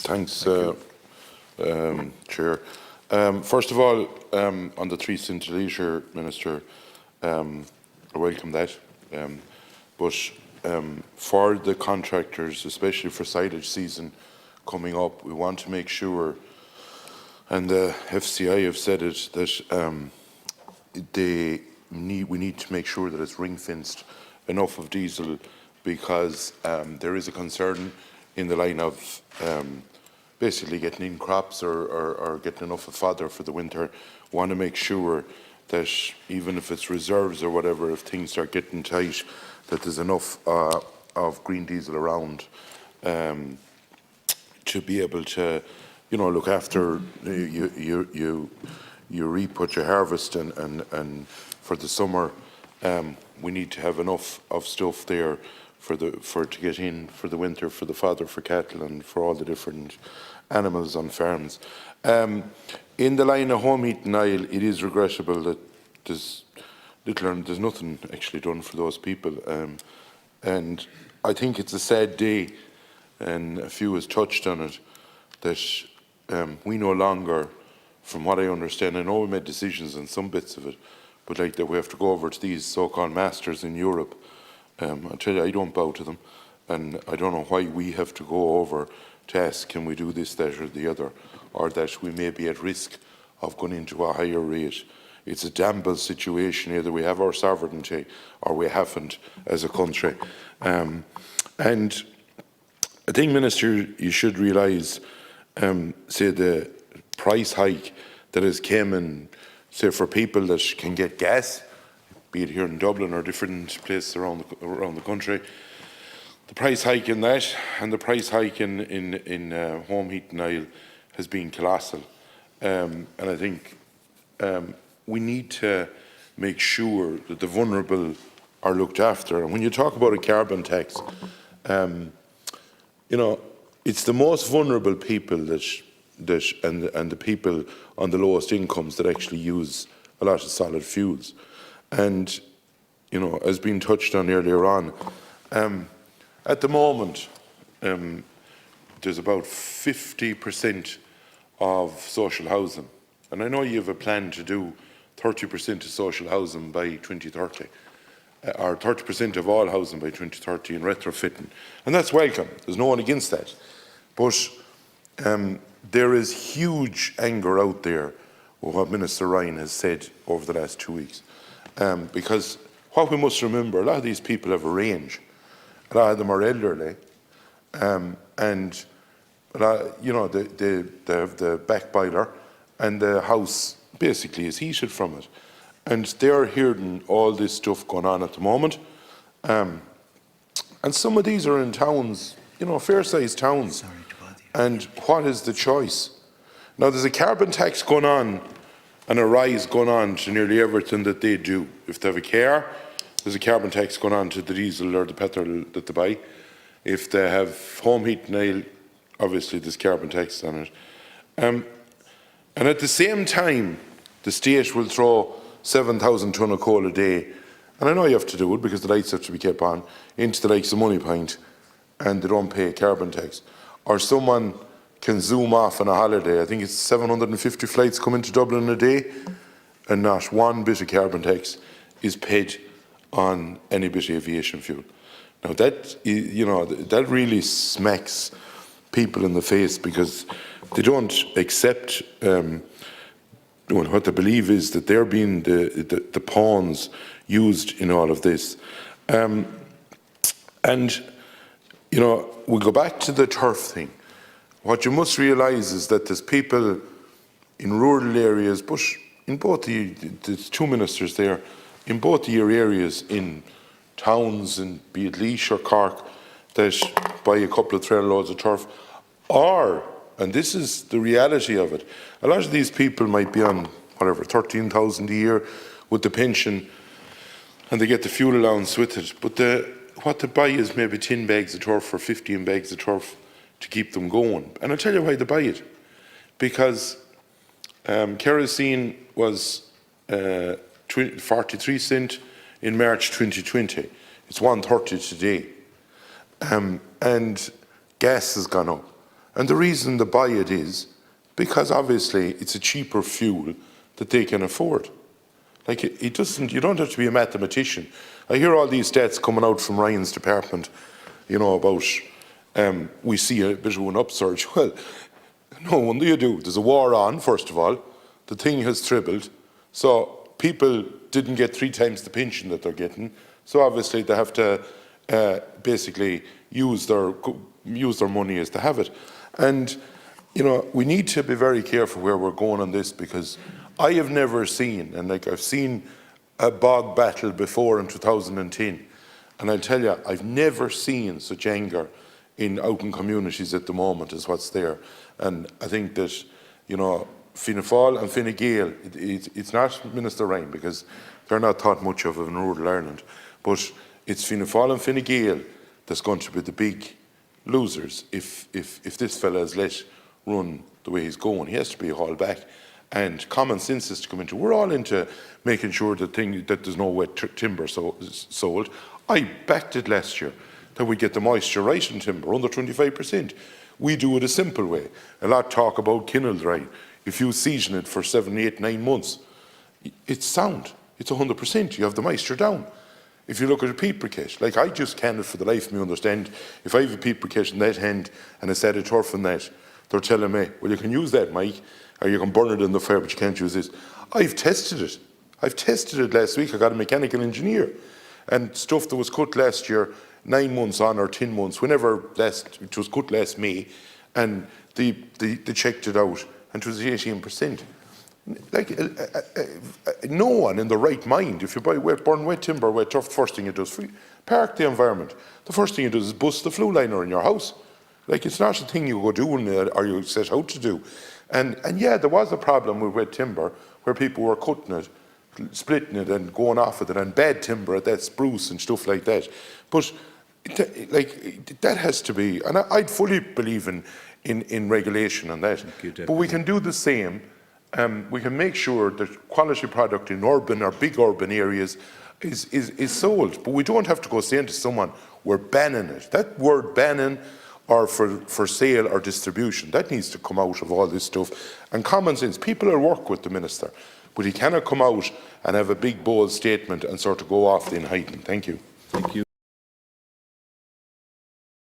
Thanks, Chair. First of all, on the 3 cent leisure, Minister, I welcome that. But for the contractors, especially for silage season coming up, we want to make sure, and the FCI have said it, that we need to make sure that it's ring-fenced enough of diesel, because there is a concern in the line of basically getting in crops or getting enough of fodder for the winter. Want to make sure that even if it's reserves or whatever, if things start getting tight, that there's enough of green diesel around to be able to, look after you reap what you harvest, and for the summer we need to have enough of stuff there to get in for the winter, for the fodder for cattle and for all the different animals on farms. In the line of home heating aisle, it is regrettable that there's nothing actually done for those people, and I think it's a sad day, and a few has touched on it, that we no longer, from what I understand, I know we made decisions on some bits of it, but like that we have to go over to these so-called masters in Europe. I tell you, I don't bow to them, and I don't know why we have to go over to ask, can we do this, that or the other, or that we may be at risk of going into a higher rate. It's a gamble situation. Either we have our sovereignty or we haven't as a country. And I think, Minister, you should realise, say, the price hike that has come in, say, for people that can get gas, be it here in Dublin or different places around the country. The price hike in that and the price hike in home heating aisle has been colossal. And I think we need to make sure that the vulnerable are looked after. And when you talk about a carbon tax, it's the most vulnerable people and the people on the lowest incomes that actually use a lot of solid fuels. And, as been touched on earlier on, at the moment, there's about 50% of social housing. And I know you have a plan to do 30% of social housing by 2030, or 30% of all housing by 2030 in retrofitting. And that's welcome. There's no one against that. But there is huge anger out there with what Minister Ryan has said over the last 2 weeks. Because what we must remember, a lot of these people have a range. A lot of them are elderly, and they have the back boiler, and the house basically is heated from it. And they're hearing all this stuff going on at the moment. And some of these are in towns, fair-sized towns. And what is the choice? Now, there's a carbon tax going on and a rise going on to nearly everything that they do. If they have a car, there's a carbon tax going on to the diesel or the petrol that they buy. If they have home heating aisle, obviously there's carbon tax on it. And at the same time, the state will throw 7,000 tonne of coal a day, and I know you have to do it because the lights have to be kept on, into the likes of Moneypoint, and they don't pay carbon tax. Or someone can zoom off on a holiday. I think it's 750 flights come into Dublin a day, and not one bit of carbon tax is paid on any bit of aviation fuel. Now that really smacks people in the face, because they don't accept what they believe is that they're being the pawns used in all of this. We go back to the turf thing. What you must realise is that there's people in rural areas, but in both there's two ministers there, in both your areas, in towns, and be it Laois or Cork, that buy a couple of trailer loads of turf, or, and this is the reality of it, a lot of these people might be on, whatever, 13,000 a year with the pension, and they get the fuel allowance with it, but what they buy is maybe 10 bags of turf or 15 bags of turf to keep them going. And I'll tell you why they buy it. Because kerosene was 43 cent in March 2020. It's 1.30 today. And gas has gone up. And the reason they buy it is because obviously it's a cheaper fuel that they can afford. Like it doesn't, you don't have to be a mathematician. I hear all these stats coming out from Ryan's department, you know, about we see a bit of an upsurge. Well, no wonder you do. There's a war on, first of all. The thing has tripled. So people didn't get 3 times the pension that they're getting. So obviously they have to basically use their money as they have it. And, you know, we need to be very careful where we're going on this, because I have never seen, and like I've seen a bog battle before in 2010, and I'll tell you, I've never seen such anger out in communities at the moment as what's there. And I think that, you know, Fianna Fáil and Fine Gael, it's not Minister Ryan, because they're not thought much of in rural Ireland, but it's Fianna Fáil and Fine Gael that's going to be the big losers if this fella is let run the way he's going. He has to be hauled back, and common sense has to come into. We're all into making sure that there's no wet timber sold. I backed it last year that we get the moisture right in timber, under 25%. We do it a simple way. A lot talk about kennel dry. If you season it for 7, 8, 9 months, it's sound. It's 100%. You have the moisture down. If you look at a peat briquette, like I just can't for the life of me understand, if I have a peat briquette in that hand and a set of turf in that, they're telling me, well, you can use that, Mike, or you can burn it in the fire, but you can't use this. I've tested it. I've tested it last week. I got a mechanical engineer. And stuff that was cut last year, 9 months on or 10 months, whenever it was cut last May, and they checked it out, and it was 18%. Like, no one in the right mind, if you burn wet timber, wet turf, the first thing it does, park the environment. The first thing it does is bust the flue liner in your house. Like, it's not a thing you go doing or you set out to do. And yeah, there was a problem with wet timber where people were cutting it, splitting it and going off with it, and bad timber at that, spruce and stuff like that. But like, that has to be, and I'd fully believe in regulation on that. But we can do the same. We can make sure that quality product in urban or big urban areas is sold. But we don't have to go saying to someone, we're banning it. That word banning, or for sale or distribution, that needs to come out of all this stuff. And common sense, people will work with the minister, but he cannot come out and have a big bold statement and sort of go off in hiding. Thank you. Thank you.